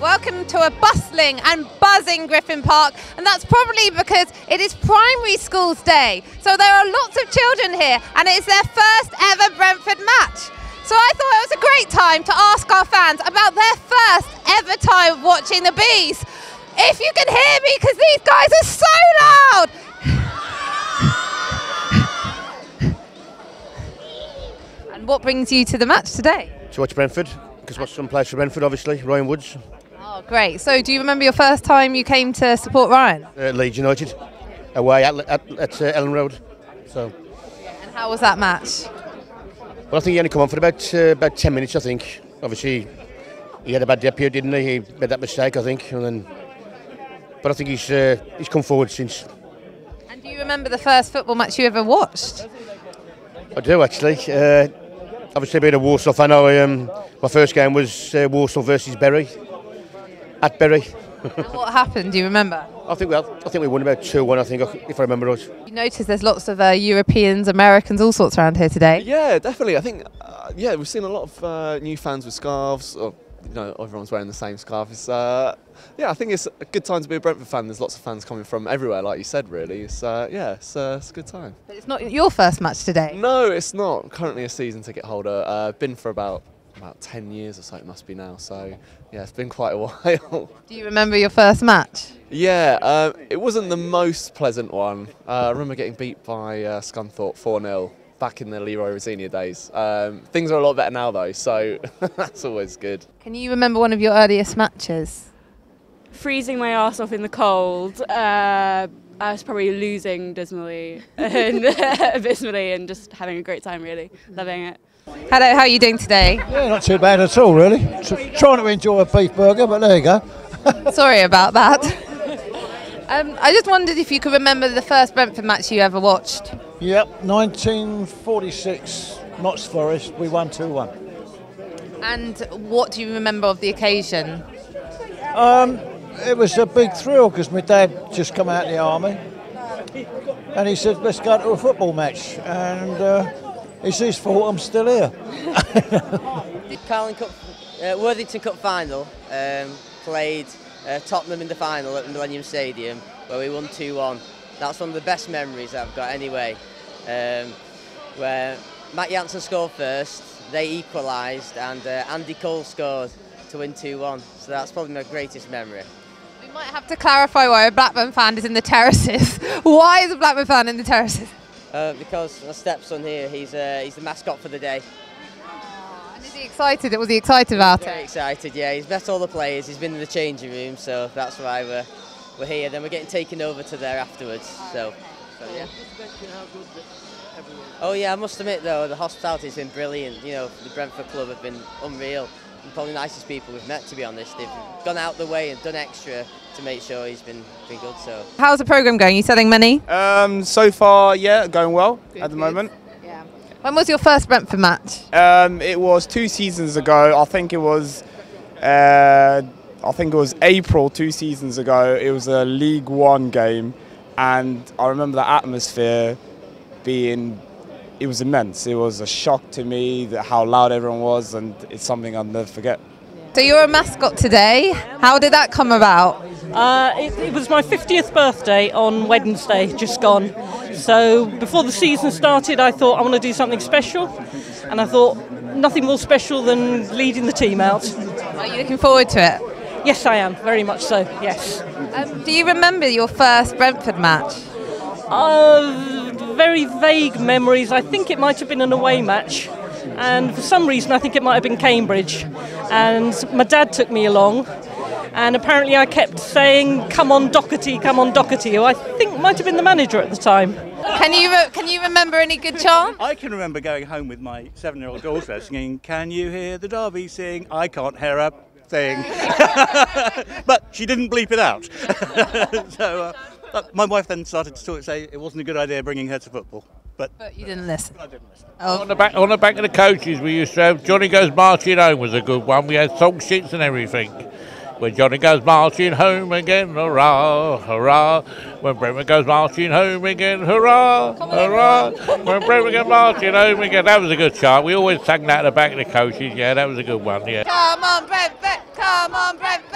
Welcome to a bustling and buzzing Griffin Park, and that's probably because it is primary school's day. So there are lots of children here, and it's their first ever Brentford match. So I thought it was a great time to ask our fans about their first ever time watching the Bees. If you can hear me, because these guys are so loud. And what brings you to the match today? To watch Brentford, because my son plays for Brentford, obviously, Ryan Woods. Oh, great. So do you remember your first time you came to support Ryan? Leeds United, away at Ellen Road. So. And how was that match? Well, I think he only come on for about 10 minutes, I think. Obviously, he had a bad debut, didn't he? He made that mistake, I think. But I think he's come forward since. And do you remember the first football match you ever watched? I do, actually. Obviously, being a Walsall fan, my first game was Walsall versus Bury, at Bury. And what happened? Do you remember? I think we won about 2-1. I think, if I remember right. You notice there's lots of Europeans, Americans, all sorts around here today. Yeah, definitely. I think we've seen a lot of new fans with scarves. Or, everyone's wearing the same scarf. It's, I think it's a good time to be a Brentford fan. There's lots of fans coming from everywhere, like you said. Really, it's it's a good time. But it's not your first match today. No, it's not. I'm currently a season ticket holder. Been for about 10 years or so it must be now, so yeah, it's been quite a while. Do you remember your first match? Yeah, it wasn't the most pleasant one. I remember getting beat by Scunthorpe 4-0 back in the Leroy Rosenia days. Things are a lot better now though, so that's always good. Can you remember one of your earliest matches? Freezing my arse off in the cold. I was probably losing dismally and abysmally and just having a great time, really, loving it. Hello, how are you doing today? Yeah, not too bad at all, really. Trying to enjoy a beef burger, but there you go. Sorry about that. I just wondered if you could remember the first Brentford match you ever watched. Yep, 1946, Notts Forest, we won 2-1. And what do you remember of the occasion? It was a big thrill because my dad just come out of the army and he said, let's go to a football match. And it's his fault I'm still here. Carling Cup, Worthington Cup final, played Tottenham in the final at Millennium Stadium where we won 2-1. That's one of the best memories I've got anyway, where Matt Jansen scored first, they equalised and Andy Cole scored to win 2-1. So that's probably my greatest memory. We might have to clarify why a Blackburn fan is in the terraces. Why is a Blackburn fan in the terraces? Because my stepson here, he's the mascot for the day. And is he excited? Was he excited about Very it? excited, yeah. He's met all the players, he's been in the changing room, so that's why we're here. Then we're getting taken over to there afterwards. So yeah. Oh yeah, I must admit though, the hospitality's been brilliant. The Brentford club have been unreal. And probably the nicest people we've met, to be honest. They've gone out the way and done extra to make sure he's been good. So. How's the programme going? Are you selling money? So far, yeah, going well at the moment. Yeah. When was your first Brentford match? It was 2 seasons ago. I think it was April 2 seasons ago. It was a League One game, and I remember the atmosphere it was immense. It was a shock to me how loud everyone was, and it's something I'll never forget. So you're a mascot today. How did that come about? It was my 50th birthday on Wednesday, just gone. So before the season started, I thought I want to do something special, and I thought nothing more special than leading the team out. Are you looking forward to it? Yes, I am, very much so, yes. Do you remember your first Brentford match? Very vague memories. I think it might have been an away match, and for some reason I think it might have been Cambridge, and my dad took me along, and apparently I kept saying, come on Doherty, who I think might have been the manager at the time. Can you remember any good chants? I can remember going home with my 7-year-old daughter singing, can you hear the Derby sing? I can't hear a thing. But she didn't bleep it out. So my wife then started to say it wasn't a good idea bringing her to football. But you didn't listen. I didn't listen. Oh. On the back of the coaches we used to have Johnny Goes Marching Home was a good one. We had song sheets and everything. When Johnny goes marching home again, hurrah, hurrah. When Brentford goes marching home again, hurrah, hurrah. When Brentford goes marching home again. That was a good chant. We always sang that at the back of the coaches. Yeah, that was a good one, yeah. Come on, Brentford! Come on, Brentford!